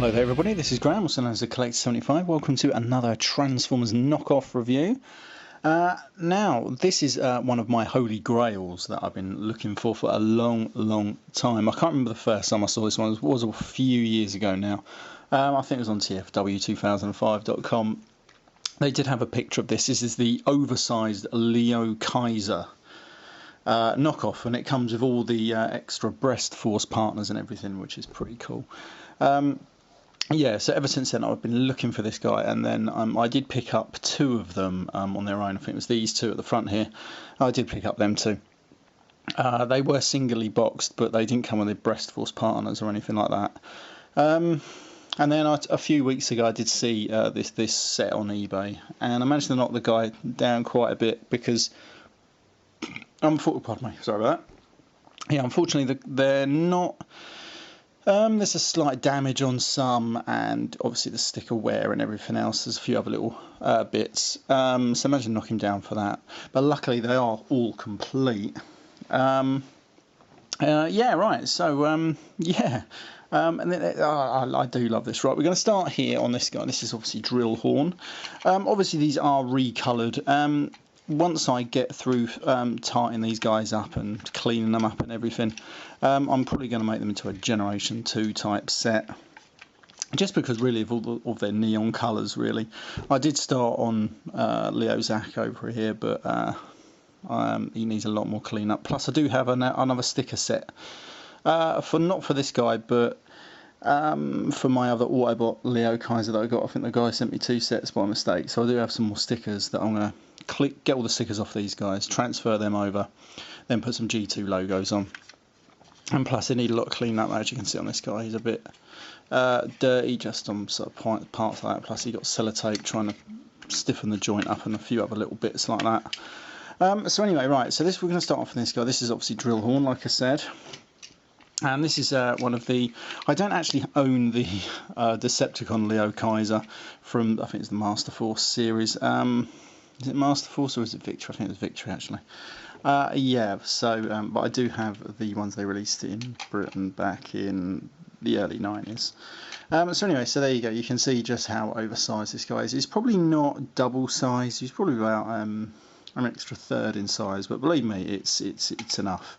Hello there everybody, this is Graham, also known as the Collector 75. Welcome to another Transformers knockoff review. Now, this is one of my holy grails that I've been looking for a long time. I can't remember the first time I saw this one, it was a few years ago now. I think it was on TFW2005.com. They did have a picture of this. This is the oversized Leo Kaiser knockoff, and it comes with all the extra breast force partners and everything, which is pretty cool. Yeah, so ever since then I've been looking for this guy, and then I did pick up two of them on their own. I think it was these two at the front here. I did pick up them too. They were singly boxed, but they didn't come with the breast force partners or anything like that. And then a few weeks ago I did see this set on eBay, and I managed to knock the guy down quite a bit because pardon me, sorry about that. Yeah, unfortunately they're not. There's a slight damage on some, and obviously the sticker wear and everything else. There's a few other little bits, so imagine knocking him down for that. But luckily they are all complete. Yeah, right, so yeah, and then, I do love this. Right, we're going to start here on this guy. This is obviously Drillhorn. Obviously these are recoloured. Once I get through tightening these guys up and cleaning them up and everything, I'm probably going to make them into a Generation 2 type set, just because really of all of their neon colours really. I did start on Leozack over here, but he needs a lot more clean up. Plus I do have another sticker set, not for this guy, but for my other Autobot Leo Kaiser that I got. I think the guy sent me two sets by mistake, so I do have some more stickers that I'm going to get all the stickers off these guys, transfer them over, then put some G2 logos on. And plus they need a lot of clean up, as you can see on this guy. He's a bit dirty just on sort of parts like that, plus he got sellotape trying to stiffen the joint up and a few other little bits like that. So anyway, right, so we're going to start off with this guy. This is obviously Drillhorn, like I said. And this is one of the... I don't actually own the Decepticon Leo Kaiser from, I think it's the Master Force series. Is it Master Force or is it Victory? I think it was Victory actually. Yeah, so, but I do have the ones they released in Britain back in the early 90s. So anyway, so there you go. You can see just how oversized this guy is. He's probably not double size. He's probably about an extra third in size, but believe me, it's enough.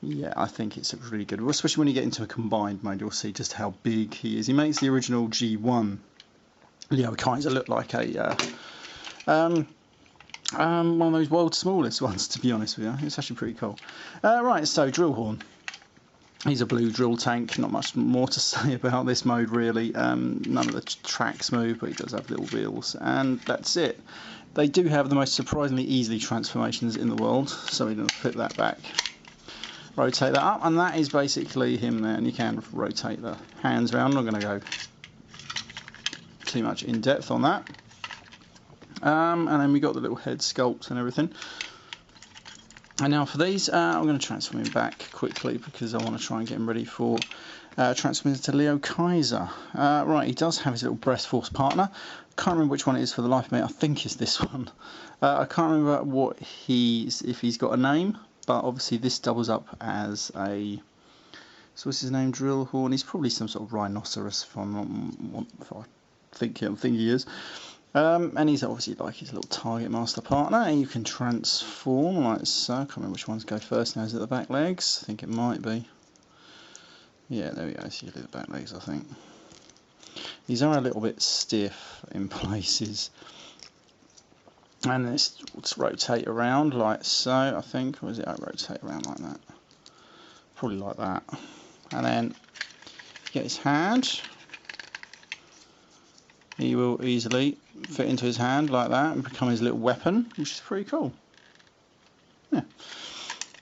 Yeah, I think it's really good, especially when you get into a combined mode. You'll see just how big he is. He makes the original G1 Leo Kaiser look like a one of those world's smallest ones, to be honest with you. It's actually pretty cool. Right, so Drillhorn. He's a blue drill tank. Not much more to say about this mode really. None of the tracks move, but he does have little wheels, and that's it. They do have the most surprisingly easy transformations in the world, so we're going to flip that back. Rotate that up, and that is basically him there, and you can rotate the hands around. I'm not going to go too much in depth on that. And then we got the little head sculpt and everything. And now for these, I'm going to transform him back quickly because I want to try and get him ready for transforming to Leo Kaiser. Right, he does have his little breast force partner. Can't remember which one it is for the life of me. I think it's this one. I can't remember if he's got a name. But obviously this doubles up as a... So what's his name? Drillhorn. He's probably some sort of rhinoceros, if I think he is. And he's obviously like his little target master partner. And you can transform like so. I can't remember which ones go first now. Is it the back legs? I think it might be. Yeah, there we go. So you do the back legs, I think. These are a little bit stiff in places. And let's rotate around like so, I think. Or is it rotate around like that? Probably like that. And then get his hand. He will easily fit into his hand like that and become his little weapon, which is pretty cool. Yeah.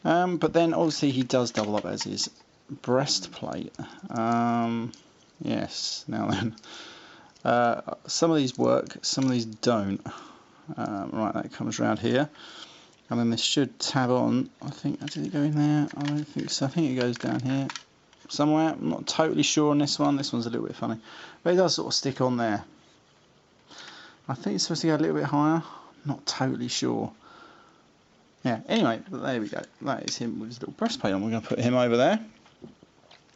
But then obviously he does double up as his breastplate. Yes. Now then, some of these work, some of these don't. Right, that comes around here, and then this should tab on. I think, did it go in there? I don't think so. I think it goes down here somewhere. I'm not totally sure on this one. This one's a little bit funny, but it does sort of stick on there. I think it's supposed to go a little bit higher. Not totally sure. Yeah, anyway, there we go. That is him with his little breastplate on. We're going to put him over there.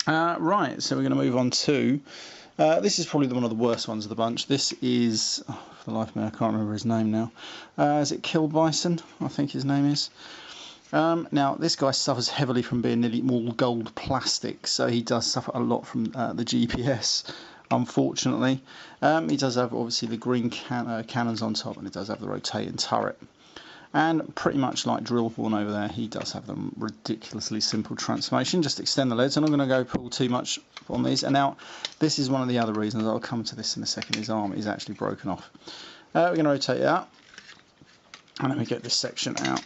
Right, so we're going to move on to This is probably one of the worst ones of the bunch. This is, oh, for the life of me, I can't remember his name now. Is it Killbison? I think his name is. Now, this guy suffers heavily from being nearly all gold plastic, so he does suffer a lot from the GPS, unfortunately. He does have, obviously, the green cannons on top, and it does have the rotating turret. And pretty much like Drillhorn over there, he does have the ridiculously simple transformation. Just extend the legs, and I'm going to go pull too much on these. And now, this is one of the other reasons, I'll come to this in a second, his arm is actually broken off. We're going to rotate it out, and then we get this section out.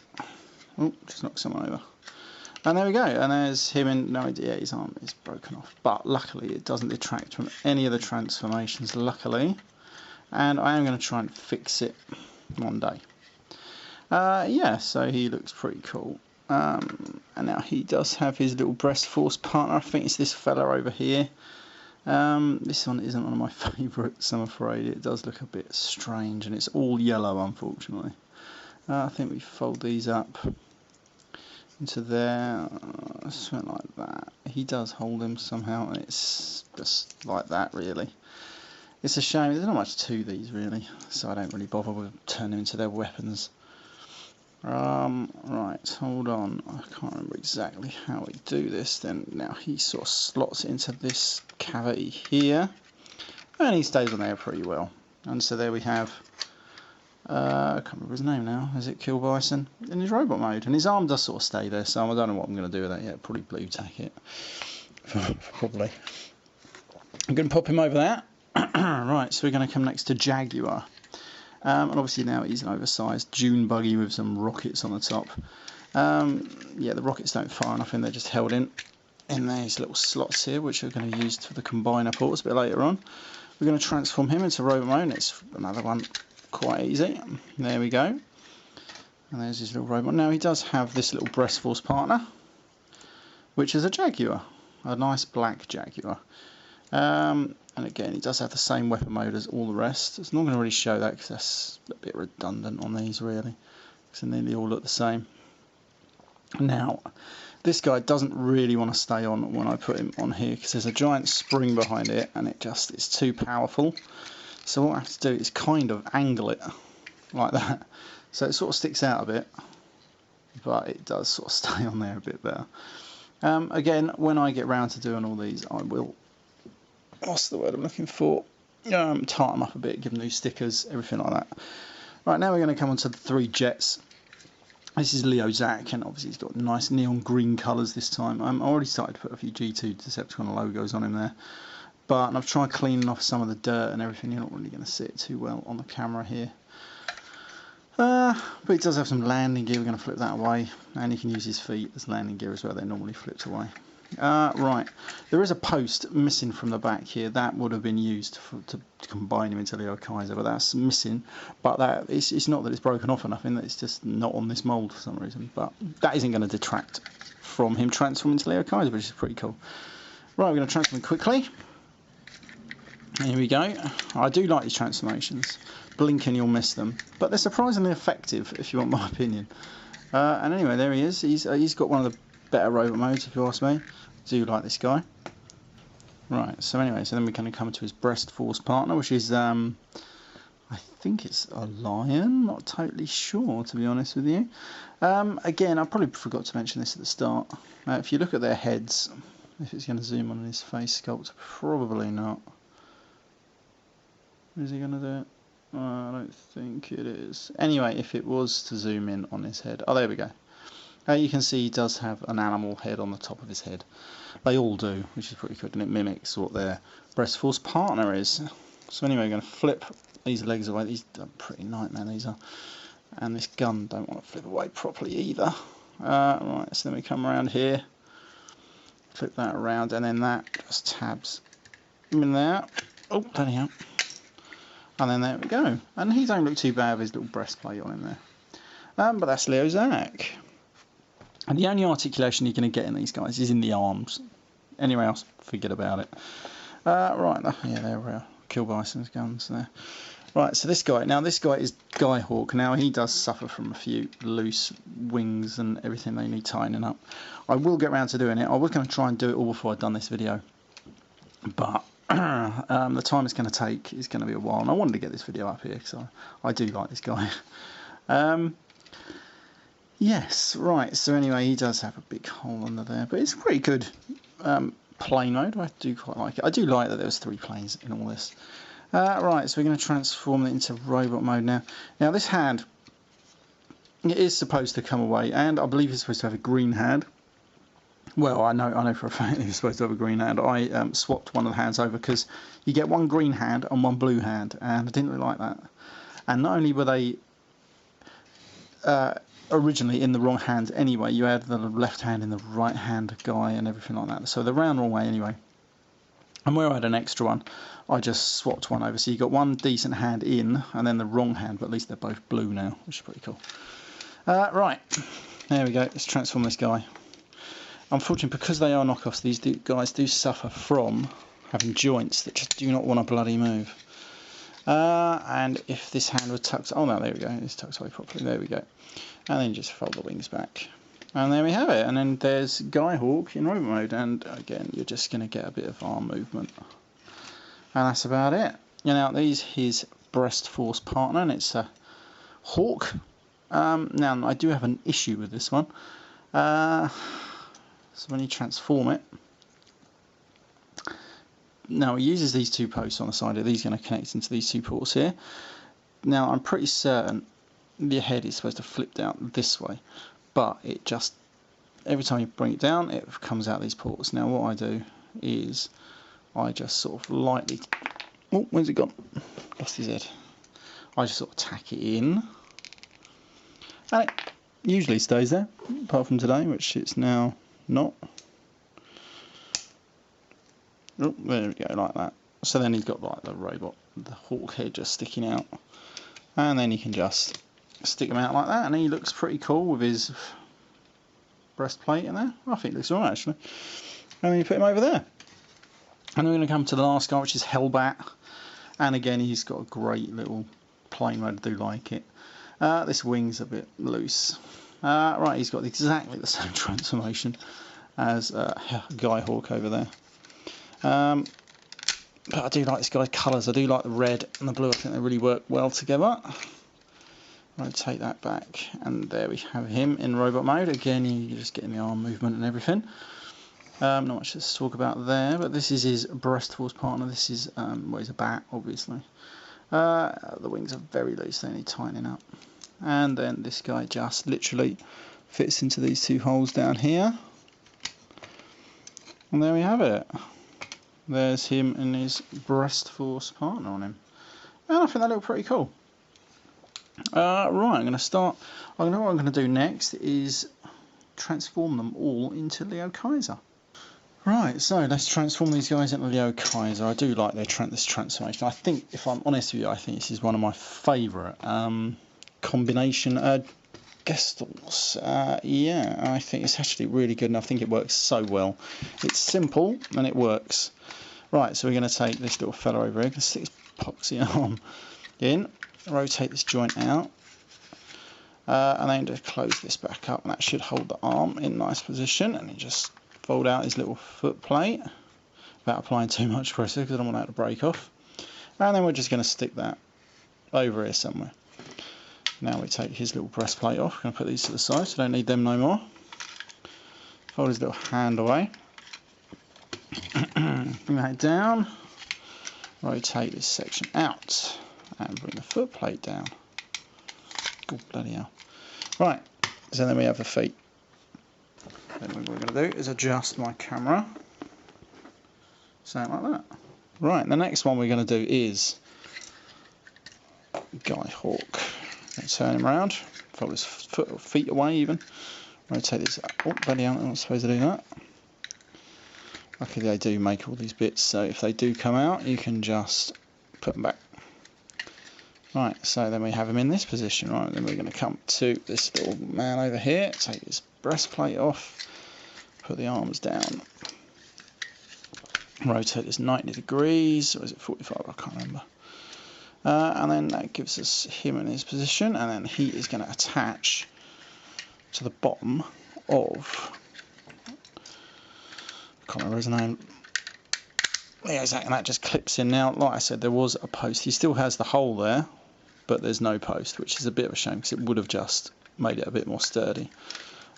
Oh, just knocked someone over. And there we go, and there's him in, no idea, his arm is broken off. But luckily, it doesn't detract from any of the transformations, luckily. And I am going to try and fix it one day. Yeah, so he looks pretty cool. And now he does have his little breast force partner. I think it's this fella over here. This one isn't one of my favourites, I'm afraid. It does look a bit strange, and it's all yellow, unfortunately. I think we fold these up into there, something like that. He does hold him somehow, and it's just like that, really. It's a shame. There's not much to these, really, so I don't really bother with turning them into their weapons. Right, hold on, I can't remember exactly how we do this then. Now he sort of slots into this cavity here, and he stays on there pretty well. And so there we have, I can't remember his name now, is it Killbison? In his robot mode, and his arm does sort of stay there, so I don't know what I'm going to do with that yet, probably blue tack it, probably. I'm going to pop him over there. Right, so we're going to come next to Jaguar. And obviously now he's an oversized dune buggy with some rockets on the top. Yeah, the rockets don't fire enough and they're just held in these little slots here, which we're going to use for the combiner ports a bit later on. We're going to transform him into robot mode. It's another one quite easy. There we go. And there's his little robot. Now he does have this little breast force partner, which is a Jaguar, a nice black Jaguar. And again, he does have the same weapon mode as all the rest. It's not going to really show that because that's a bit redundant on these, really, because they nearly all look the same. Now, this guy doesn't really want to stay on when I put him on here because there's a giant spring behind it, and it's too powerful. So what I have to do is kind of angle it like that, so it sort of sticks out a bit, but it does sort of stay on there a bit better. Again, when I get round to doing all these, I will, what's the word I'm looking for, tighten them up a bit, give them new stickers, everything like that. Right, now we're going to come on to the 3 jets. This is Leozack, and obviously he's got nice neon green colours this time. I already started to put a few G2 Decepticon logos on him there, but I've tried cleaning off some of the dirt and everything. You're not really going to see it too well on the camera here. But he does have some landing gear. We're going to flip that away, and you can use his feet as landing gear as well. They're normally flipped away. Right, there is a post missing from the back here. That would have been used to combine him into Leo Kaiser, but that's missing. But that it's not that it's broken off or nothing, it's just not on this mould for some reason. But that isn't going to detract from him transforming into Leo Kaiser, which is pretty cool. Right, we're going to transform him quickly. Here we go. I do like these transformations. Blink and you'll miss them, but they're surprisingly effective, if you want my opinion. And anyway, there he is. He's got one of the better robot modes, if you ask me. I do like this guy. Right, so anyway, so then we're going to come to his breast force partner, which is, I think it's a lion, not totally sure, to be honest with you. Again, I probably forgot to mention this at the start. If you look at their heads, if it's going to zoom on his face sculpt, probably not. Is he going to do it? I don't think it is. Anyway, if it was to zoom in on his head, oh, there we go. You can see he does have an animal head on the top of his head. They all do, which is pretty good, and it mimics what their breast force partner is. So anyway, we're going to flip these legs away. These are pretty nightmare, these are. And this gun don't want to flip away properly either. Right, so then we come around here, flip that around, and then that just tabs in there. Oh, bloody hell. And then there we go. And he don't look too bad with his little breastplate on him there. But that's Leozack. And the only articulation you're going to get in these guys is in the arms. Anywhere else, forget about it. Right, yeah, there we are. Killbison's guns there. Right, so this guy. Now, this guy is Guyhawk. Now, he does suffer from a few loose wings and everything they need tightening up. I will get around to doing it. I was going to try and do it all before I'd done this video. But the time it's going to take is going to be a while, and I wanted to get this video up here because I do like this guy. Yes, right, so anyway, he does have a big hole under there, but it's pretty good plane mode. I do quite like it. I do like that there was 3 planes in all this. Right, so we're going to transform it into robot mode now. Now this hand, it is supposed to come away, and I believe it's supposed to have a green hand. Well, I know for a fact it's supposed to have a green hand. I swapped one of the hands over because you get 1 green hand and 1 blue hand, and I didn't really like that. And not only were they originally in the wrong hands anyway, you had the left hand in the right hand guy and everything like that. So they're round the wrong way anyway. And where I had an extra one, I just swapped one over. So you got 1 decent hand in and then the wrong hand, but at least they're both blue now, which is pretty cool. Right, there we go. Let's transform this guy. Unfortunately, because they are knockoffs, these guys do suffer from having joints that just do not want to bloody move. And if this hand was tucked... Oh no, there we go. It's tucked away properly. There we go. And then just fold the wings back. And there we have it. And then there's Guyhawk in robot mode. And again, you're just going to get a bit of arm movement. And that's about it. You know, he's his breast force partner, and it's a Hawk. Now, I do have an issue with this one. So when you transform it, now it uses these 2 posts on the side. These are going to connect into these 2 ports here. Now I'm pretty certain the head is supposed to flip down this way, but it just, every time you bring it down, it comes out these ports. Now what I do is I just sort of lightly, oh, where's it gone? Lost his head. I just sort of tack it in, and it usually stays there, apart from today, which it's now not. Oh, there we go, like that. So then he's got like the robot, the Hawk head just sticking out, and then you can just stick him out like that, and he looks pretty cool with his breastplate in there. I think it looks alright actually. And then you put him over there, and we're going to come to the last guy, which is Hellbat, and again he's got a great little plane mode. I do like it. This wing's a bit loose. Right, he's got exactly the same transformation as Guyhawk over there. But I do like this guy's colours. I do like the red and the blue. I think they really work well together. Rotate that back, and there we have him in robot mode. Again, you're just getting the arm movement and everything. Not much to talk about there, but this is his breast force partner. This is, well, he's a bat, obviously. The wings are very loose, they need tightening up. And then this guy just literally fits into these 2 holes down here. And there we have it. There's him and his breast force partner on him. And I think they look pretty cool. Right, I'm going to start. I know what I'm going to do next is transform them all into Leo Kaiser. Right, so let's transform these guys into Leo Kaiser. I do like this transformation. I think, if I'm honest with you, I think this is one of my favourite combination gestures. Yeah, I think it's actually really good, and I think it works so well. It's simple and it works. Right, so we're going to take this little fella over here, going to stick his poxy arm in, rotate this joint out, and then just close this back up, and that should hold the arm in nice position. And then just fold out his little foot plate without applying too much pressure, because I don't want that to break off. And then we're just going to stick that over here somewhere. Now we take his little breastplate off. I'm going to put these to the side, so I don't need them no more. Fold his little hand away. Bring that down. Rotate this section out. And bring the foot plate down. Oh, bloody hell. Right, so then we have the feet. Then what we're going to do is adjust my camera. Something like that. Right, the next one we're going to do is Guyhawk. Turn him around, fold his feet away even, rotate this up. Oh, bloody hell, I'm not supposed to do that. Luckily they do make all these bits, so if they do come out, you can just put them back. Right, so then we have him in this position. Right, then we're going to come to this little man over here, take his breastplate off, put the arms down, rotate this 90 degrees, or is it 45? I can't remember. And then that gives us him in his position, and then he is going to attach to the bottom of, I can't remember his name, Leozack, and that just clips in. Now, like I said, there was a post. He still has the hole there, but there's no post, which is a bit of a shame because it would have just made it a bit more sturdy.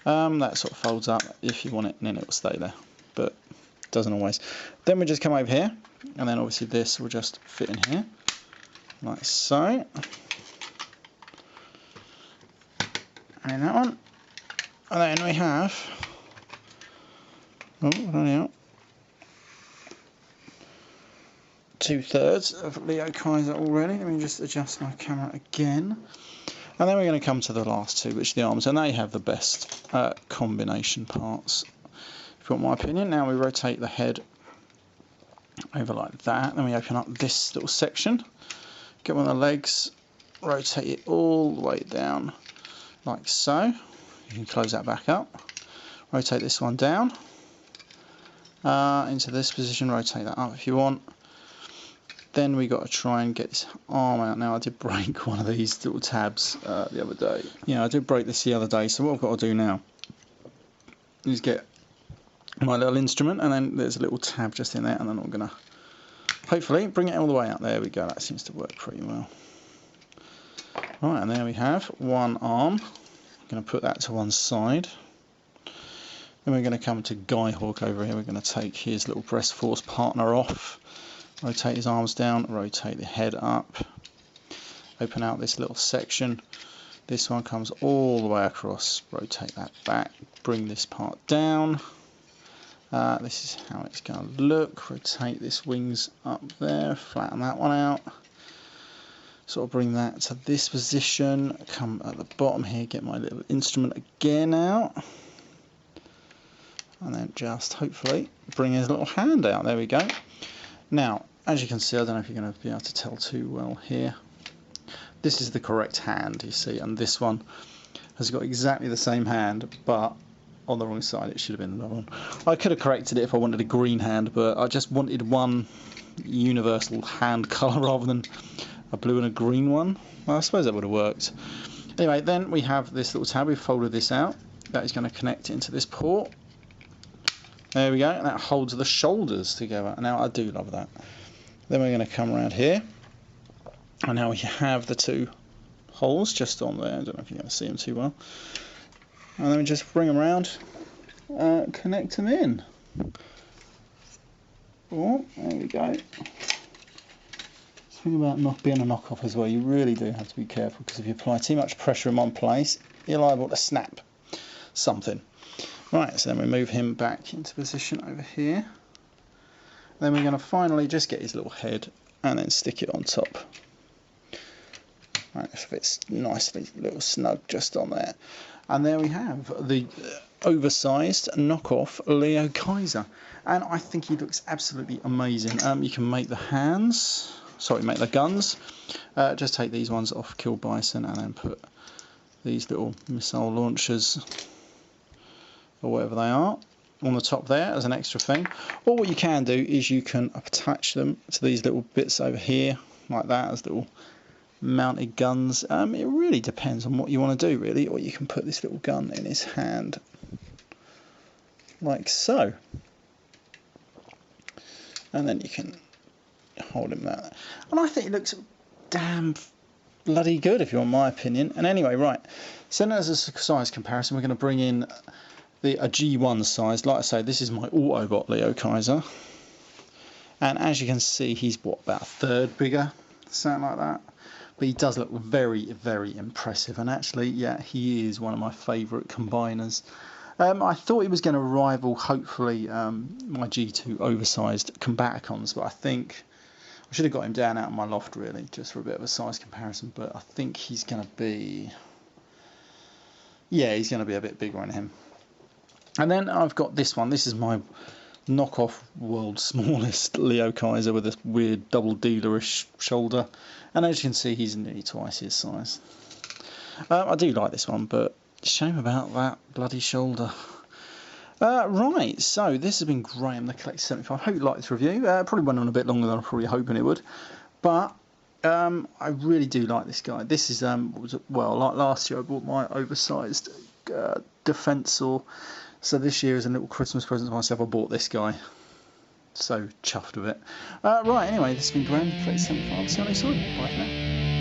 That sort of folds up if you want it, and then it will stay there, but doesn't always. Then we just come over here, and then obviously this will just fit in here, like so. And that one. And then we have, oh, running out, 2/3 of Leo Kaiser already. Let me just adjust my camera again. And then we're going to come to the last two, which are the arms, and they have the best combination parts, if you want my opinion. Now we rotate the head over like that, then we open up this little section, get one of the legs, rotate it all the way down, like so. You can close that back up, rotate this one down, into this position, rotate that up if you want. Then we got to try and get this arm out. Now I did break one of these little tabs the other day. Yeah, I did break this the other day, so what I've got to do now is get my little instrument, and then there's a little tab just in there, and then I'm going to hopefully bring it all the way out. There we go, that seems to work pretty well. Right, and there we have one arm. I'm going to put that to one side. Then we're going to come to Guyhawk over here. We're going to take his little breast force partner off. Rotate his arms down, rotate the head up, open out this little section. This one comes all the way across, rotate that back, bring this part down. This is how it's going to look. Rotate this wings up there, flatten that one out. Sort of bring that to this position, come at the bottom here, get my little instrument again out. And then just hopefully bring his little hand out. There we go. Now, as you can see, I don't know if you're going to be able to tell too well here. This is the correct hand, you see, and this one has got exactly the same hand, but on the wrong side. It should have been the other one. I could have corrected it if I wanted a green hand, but I just wanted one universal hand colour rather than a blue and a green one. Well, I suppose that would have worked. Anyway, then we have this little tab. We've folded this out. That is going to connect into this port. There we go, and that holds the shoulders together. Now, I do love that. Then we're going to come around here, and now we have the two holes just on there. I don't know if you're going to see them too well. And then we just bring them around, connect them in. Oh, there we go. Thing about not being a knockoff as well, you really do have to be careful, because if you apply too much pressure in one place, you're liable to snap something. Right, so then we move him back into position over here. Then we're going to finally just get his little head and then stick it on top. Right, so it's nicely little snug just on there. And there we have the oversized knockoff Leo Kaiser. And I think he looks absolutely amazing. You can make the hands, make the guns. Just take these ones off Killbison and then put these little missile launchers, or whatever they are, on the top there as an extra thing. Or what you can do is you can attach them to these little bits over here, like that, as little mounted guns. It really depends on what you want to do, really. Or you can put this little gun in his hand, like so. And then you can hold him that. And I think it looks damn bloody good, if you want my opinion. And anyway, right, so now as a size comparison, we're going to bring in a G1 size. Like I say, this is my Autobot Leo Kaiser, and as you can see, he's what, about a third bigger, something like that. But he does look very, very impressive, and actually, yeah, he is one of my favourite combiners. I thought he was going to rival, hopefully, my G2 oversized Combaticons, but I think I should have got him down out of my loft, really, just for a bit of a size comparison. But I think he's going to be, yeah, he's going to be a bit bigger than him. And then I've got this one. This is my knockoff world's smallest Leo Kaiser with a weird double dealerish shoulder. And as you can see, he's nearly twice his size. I do like this one, but shame about that bloody shoulder. Right, so this has been Graham, the Collector 75. I hope you liked this review. Probably went on a bit longer than I was probably hoping it would. But I really do like this guy. This is, well, like last year, I bought my oversized Defensor. So this year, as a little Christmas present to myself, I bought this guy. So chuffed with it. Right, anyway, this has been Graham, 3075. See you on next one. Bye for now.